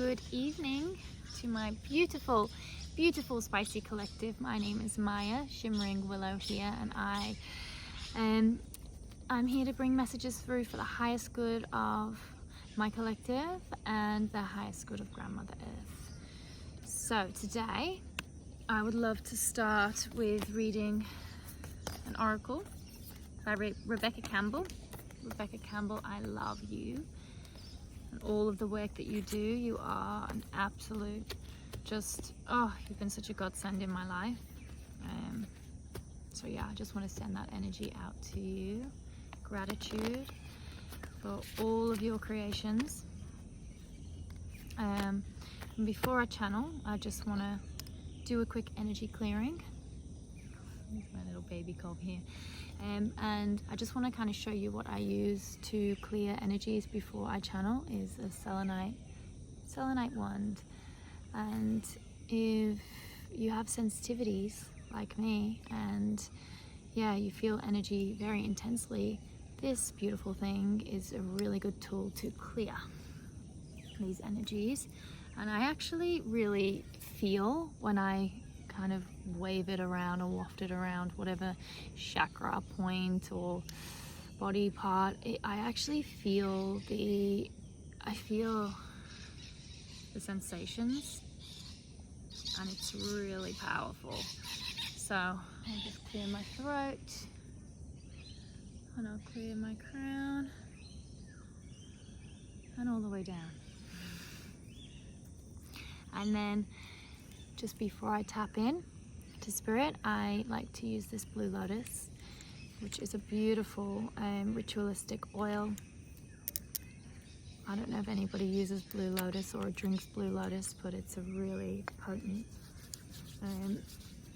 good evening to my beautiful spicy collective. My name is Maya, Shimmering Willow here, and I'm here to bring messages through for the highest good of my collective and the highest good of Grandmother Earth. So today I would love to start with reading an oracle by Rebecca Campbell. Rebecca Campbell, I love you and all of the work that you do. You are an absolute, you've been such a godsend in my life. So yeah, I just want to send that energy out to you. Gratitude for all of your creations. And before I channel, I just want to do a quick energy clearing. There's my little baby cob here. And I just want to kind of show you what I use to clear energies before I channel is a selenite wand. And if you have sensitivities like me and yeah, you feel energy very intensely, this beautiful thing is a really good tool to clear these energies. And I actually really feel when I kind of wave it around or waft it around whatever chakra point or body part, I actually feel the sensations, and it's really powerful. So I'll just clear my throat and I'll clear my crown and all the way down. And then just before I tap in to spirit, I like to use this Blue Lotus, which is a beautiful ritualistic oil. I don't know if anybody uses Blue Lotus or drinks Blue Lotus, but it's a really potent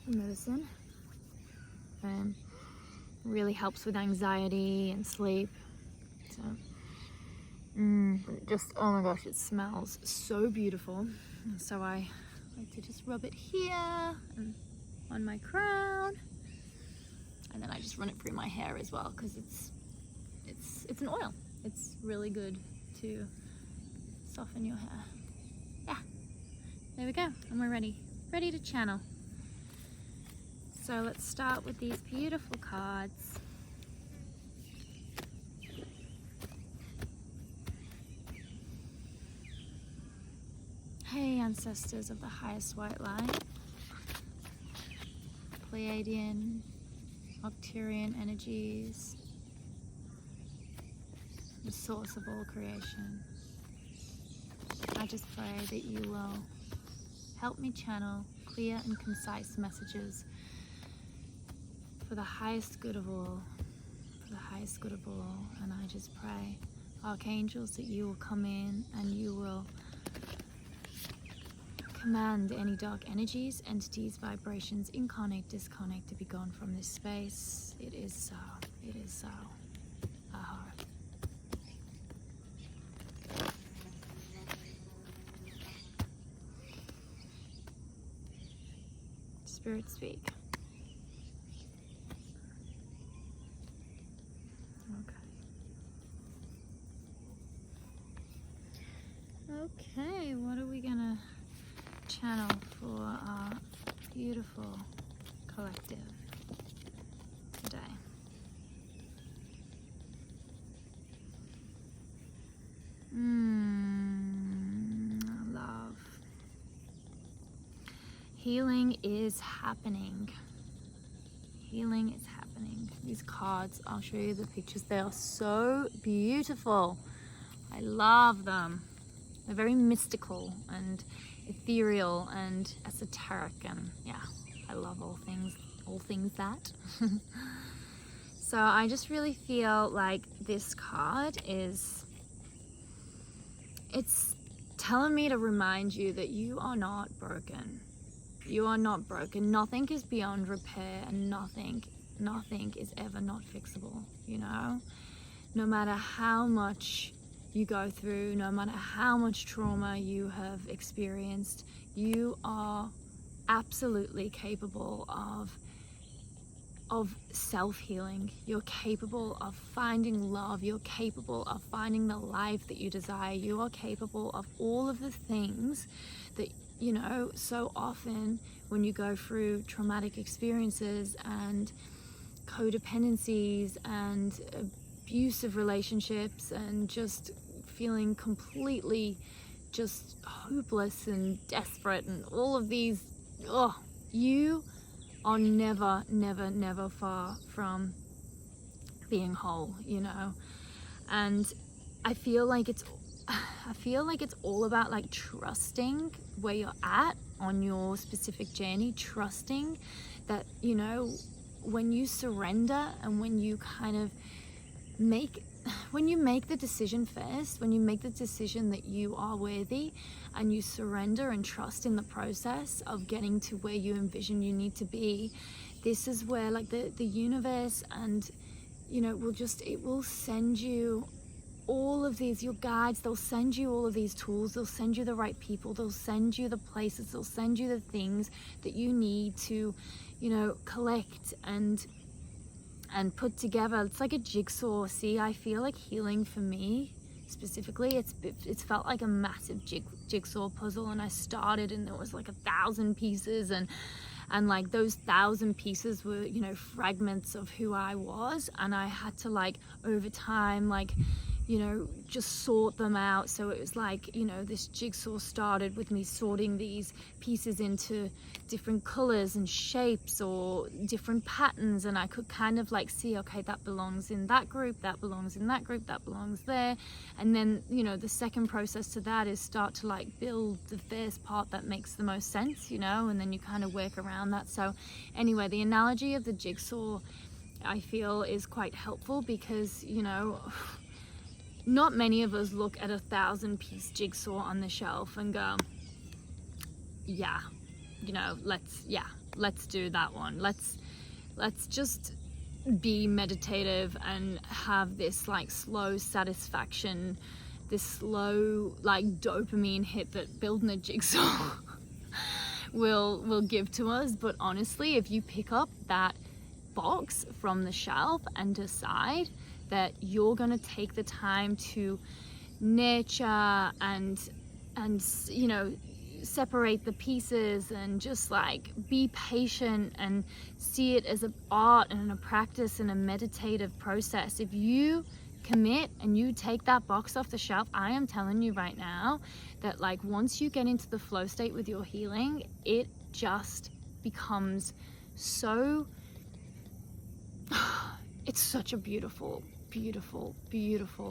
medicine. Really helps with anxiety and sleep. So, oh my gosh, it smells so beautiful. And so I like to just rub it here and on my crown, and then I just run it through my hair as well because it's an oil. It's really good to soften your hair. Yeah, there we go, and we're ready to channel. So let's start with these beautiful cards. Hey, ancestors of the highest white light, Pleiadian, Arcturian energies, the source of all creation. I just pray that you will help me channel clear and concise messages for the highest good of all, and I just pray, archangels, that you will come in and you will command any dark energies, entities, vibrations, incarnate, discarnate, to be gone from this space. It is so. It is so. Aha. Spirit, speak. Okay, what are we gonna channel for our beautiful collective today? Love. Healing is happening. Healing is happening. These cards, I'll show you the pictures. They are so beautiful. I love them. They're very mystical and ethereal and esoteric, and yeah, I love all things that. So I just really feel like this card it's telling me to remind you that you are not broken. You are not broken. Nothing is beyond repair, and nothing is ever not fixable, you know? No matter how much you go through, no matter how much trauma you have experienced, you are absolutely capable of of self-healing. You're capable of finding love. You're capable of finding the life that you desire. You are capable of all of the things that, you know, so often when you go through traumatic experiences and codependencies and abusive relationships and just feeling completely just hopeless and desperate and all of these, you are never far from being whole, you know. And I feel like it's all about like trusting where you're at on your specific journey, trusting that, you know, when you surrender and when you kind of make the decision first, when you make the decision that you are worthy and you surrender and trust in the process of getting to where you envision you need to be, this is where like the universe and, you know, it will send you all of these, your guides, they'll send you all of these tools, they'll send you the right people, they'll send you the places, they'll send you the things that you need to, you know, collect and put together. It's like a jigsaw. See, I feel like healing for me specifically, it's felt like a massive jigsaw puzzle, and I started and there was like 1,000 pieces, and like those 1,000 pieces were, you know, fragments of who I was, and I had to like over time, like, you know, just sort them out. So it was like, you know, this jigsaw started with me sorting these pieces into different colors and shapes or different patterns, and I could kind of like see, okay, that belongs in that group, that belongs in that group, that belongs there. And then, you know, the second process to that is start to like build the first part that makes the most sense, you know, and then you kind of work around that. So anyway, the analogy of the jigsaw, I feel, is quite helpful because, you know, not many of us look at 1,000-piece jigsaw on the shelf and go, yeah, you know, let's do that one. Let's just be meditative and have this like slow satisfaction, this slow like dopamine hit that building a jigsaw will give to us. But honestly, if you pick up that box from the shelf and decide that you're going to take the time to nurture and you know, separate the pieces and just like be patient and see it as an art and a practice and a meditative process. If you commit and you take that box off the shelf, I am telling you right now that like once you get into the flow state with your healing, it just becomes so it's such a beautiful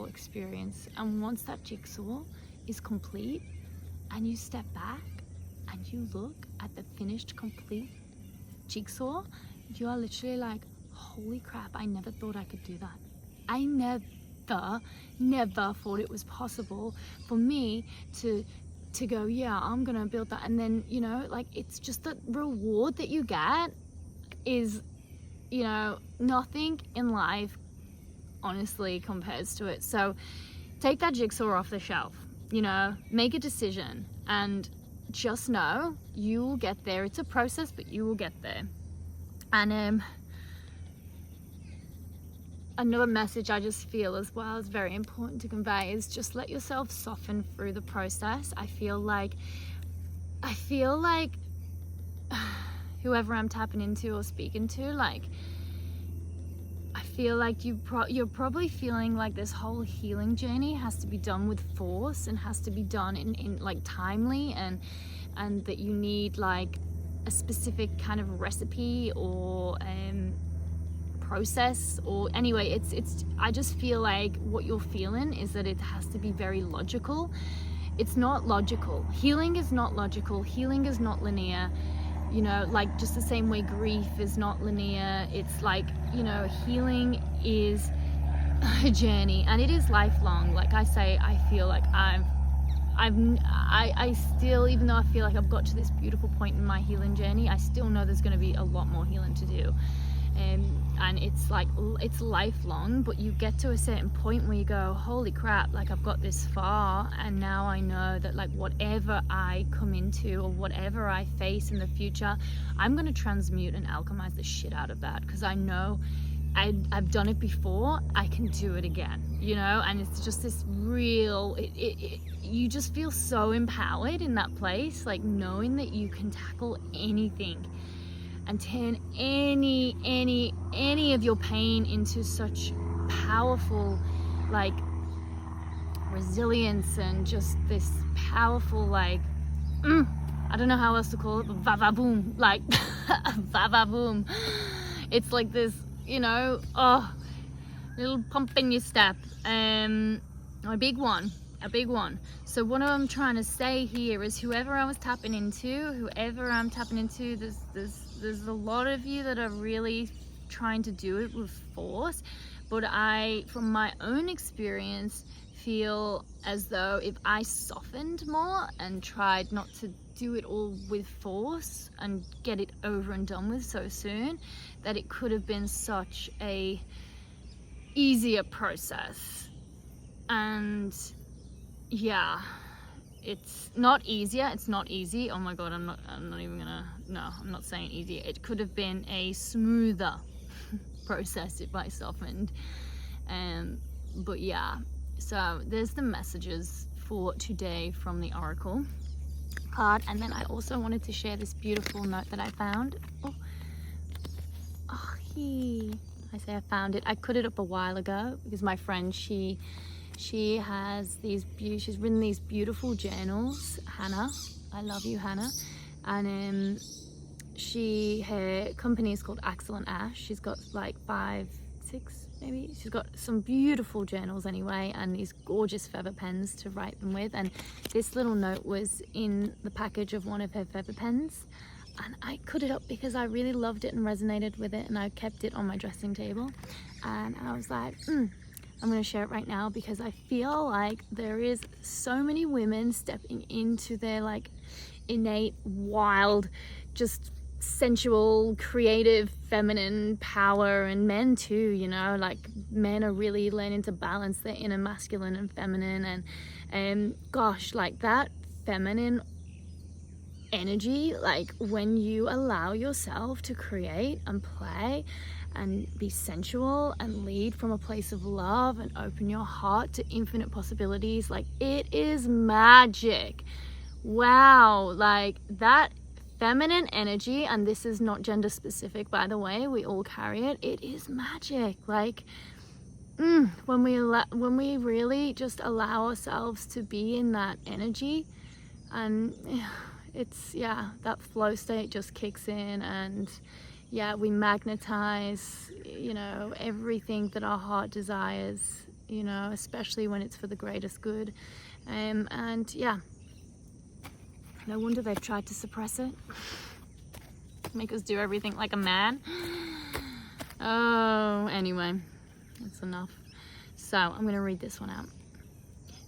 experience. And once that jigsaw is complete and you step back and you look at the finished complete jigsaw, you are literally like, holy crap, I never thought I could do that. I never thought it was possible for me to go, yeah, I'm gonna build that. And then, you know, like it's just the reward that you get is, you know, nothing in life honestly compares to it. So take that jigsaw off the shelf, you know, make a decision and just know you will get there. It's a process, but you will get there. And another message I just feel as well is very important to convey is just let yourself soften through the process. I feel like whoever I'm tapping into or speaking to, like, I feel like you're probably feeling like this whole healing journey has to be done with force and has to be done in like timely, and that you need like a specific kind of recipe or process, or anyway, it's I just feel like what you're feeling is that it has to be very logical. It's not logical. Healing is not logical. Healing is not linear. You know, like just the same way grief is not linear. It's like, you know, healing is a journey and it is lifelong. Like I say, I feel like I still, even though I feel like I've got to this beautiful point in my healing journey, I still know there's going to be a lot more healing to do. and it's like, it's lifelong, but you get to a certain point where you go, holy crap, like I've got this far, and now I know that like whatever I come into or whatever I face in the future, I'm going to transmute and alchemize the shit out of that, because I know I've done it before, I can do it again, you know. And it's just this real, you just feel so empowered in that place, like knowing that you can tackle anything and turn any of your pain into such powerful, like, resilience, and just this powerful, like, I don't know how else to call it, but va-va-boom, like, va-va-boom. It's like this, you know, little pump in your step. A big one. So what I'm trying to say here is, whoever I'm tapping into, there's a lot of you that are really trying to do it with force, but I, from my own experience, feel as though if I softened more and tried not to do it all with force and get it over and done with so soon, that it could have been such a easier process. And yeah, it's not easier, it's not easy. Oh my god, I'm not even gonna, no, I'm not saying easier. It could have been a smoother process if I softened. But yeah, so there's the messages for today from the Oracle card. And then I also wanted to share this beautiful note that I found. I say I found it. I put it up a while ago because my friend, she has these she's written these beautiful journals. Hannah, I love you, Hannah. And her company is called Axel and Ash. She's got like 5, 6 maybe. She's got some beautiful journals anyway, and these gorgeous feather pens to write them with. And this little note was in the package of one of her feather pens. And I cut it up because I really loved it and resonated with it, and I kept it on my dressing table. And I was like, I'm going to share it right now, because I feel like there is so many women stepping into their like innate, wild, just sensual, creative, feminine power, and men too, you know, like men are really learning to balance their inner masculine and feminine. And gosh, like that feminine energy, like when you allow yourself to create and play and be sensual and lead from a place of love and open your heart to infinite possibilities, like it is magic. Wow, like that feminine energy, and this is not gender specific, by the way, we all carry it. It is magic. Like when we really just allow ourselves to be in that energy, and it's, yeah, that flow state just kicks in, and yeah, we magnetize, you know, everything that our heart desires, you know, especially when it's for the greatest good. And yeah, no wonder they've tried to suppress it, make us do everything like a man. Oh, anyway, that's enough. So I'm going to read this one out.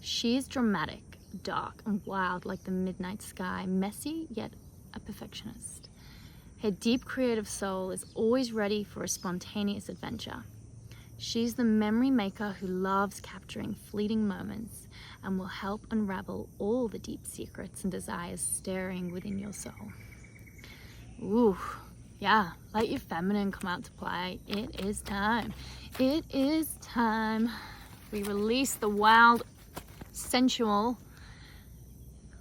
She's dramatic, dark and wild like the midnight sky, messy yet a perfectionist. Her deep creative soul is always ready for a spontaneous adventure. She's the memory maker who loves capturing fleeting moments and will help unravel all the deep secrets and desires stirring within your soul. Ooh, yeah, let your feminine come out to play. It is time. It is time. We release the wild, sensual,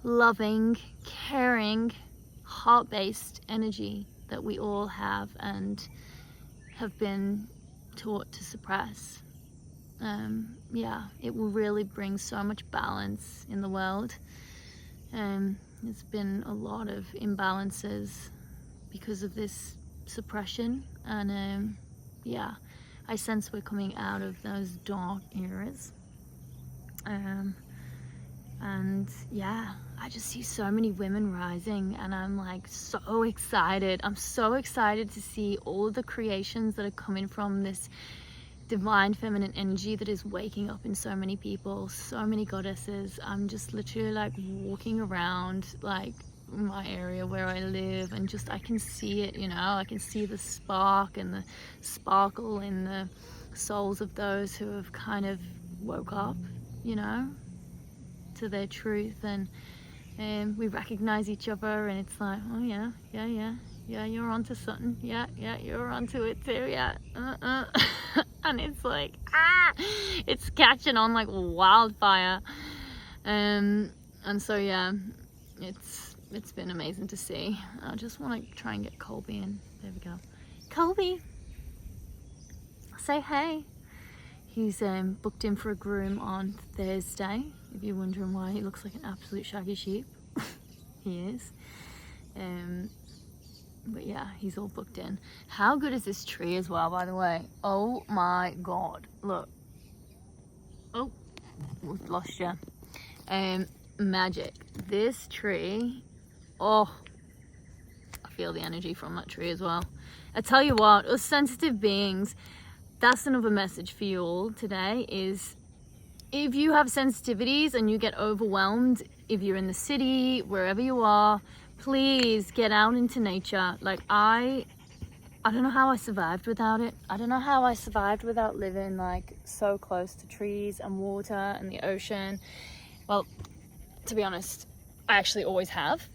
loving, caring, heart-based energy that we all have and have been taught to suppress. Yeah, it will really bring so much balance in the world. There's been a lot of imbalances because of this suppression, and yeah, I sense we're coming out of those dark eras. And yeah, I just see so many women rising, and I'm like so excited. I'm so excited to see all the creations that are coming from this divine feminine energy that is waking up in so many people, so many goddesses. I'm just literally like walking around like my area where I live, and just I can see it, you know, I can see the spark and the sparkle in the souls of those who have kind of woke up, you know, to their truth, and we recognize each other, and it's like, oh yeah, you're onto something, yeah, you're onto it too, yeah, and it's like, it's catching on like wildfire, and so yeah, it's been amazing to see. I just want to try and get Colby in. There we go. Colby, say hey. He's booked in for a groom on Thursday. If you're wondering why he looks like an absolute shaggy sheep, he is. But yeah, he's all booked in. How good is this tree as well, by the way? Oh my god, look. Oh, we've lost you. Magic. This tree, oh, I feel the energy from that tree as well. I tell you what, us sensitive beings, that's another message for you all today, is if you have sensitivities and you get overwhelmed, if you're in the city, wherever you are, please get out into nature. Like I don't know how I survived without it. I don't know how I survived without living like so close to trees and water and the ocean. Well, to be honest, I actually always have.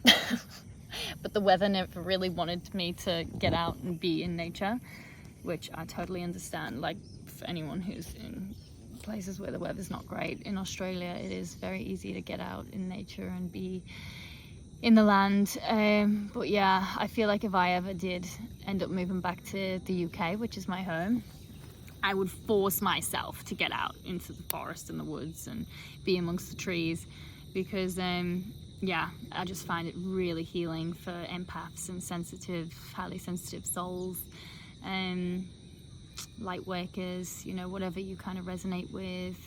But the weather never really wanted me to get out and be in nature, which I totally understand. Like for anyone who's in places where the weather's not great, in Australia it is very easy to get out in nature and be in the land. But yeah, I feel like if I ever did end up moving back to the UK, which is my home, I would force myself to get out into the forest and the woods and be amongst the trees, because yeah, I just find it really healing for empaths and sensitive, highly sensitive souls, light workers, you know, whatever you kind of resonate with.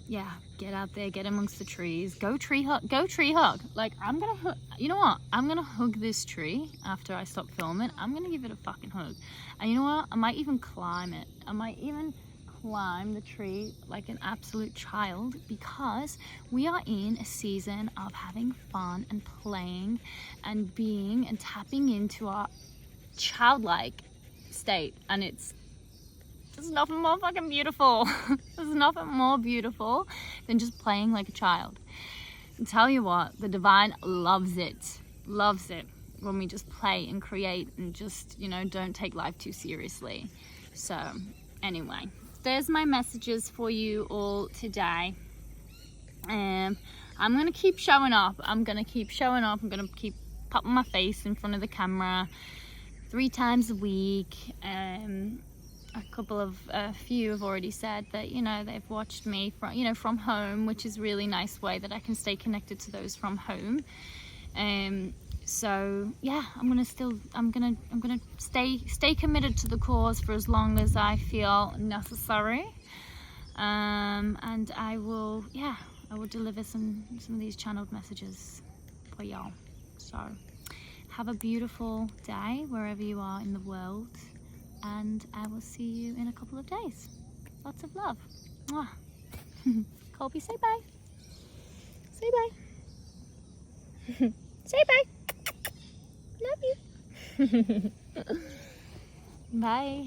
Yeah, get out there, get amongst the trees, go tree hug. Like you know what, I'm gonna hug this tree after I stop filming. I'm gonna give it a fucking hug, and you know what, I might even climb it. I might even climb the tree like an absolute child, because we are in a season of having fun and playing and being and tapping into our childlike state, and there's nothing more fucking beautiful. There's nothing more beautiful than just playing like a child. And tell you what, the divine loves it when we just play and create and just, you know, don't take life too seriously. So anyway, there's my messages for you all today. I'm gonna keep showing up. I'm gonna keep popping my face in front of the camera 3 times a week. A few have already said that, you know, they've watched me from home, which is a really nice way that I can stay connected to those from home. So yeah, I'm gonna stay committed to the cause for as long as I feel necessary, and I will deliver some of these channeled messages for y'all. So have a beautiful day wherever you are in the world, and I will see you in a couple of days. Lots of love. Mwah. Colby, say bye. Say bye. Say bye. Love you. Bye.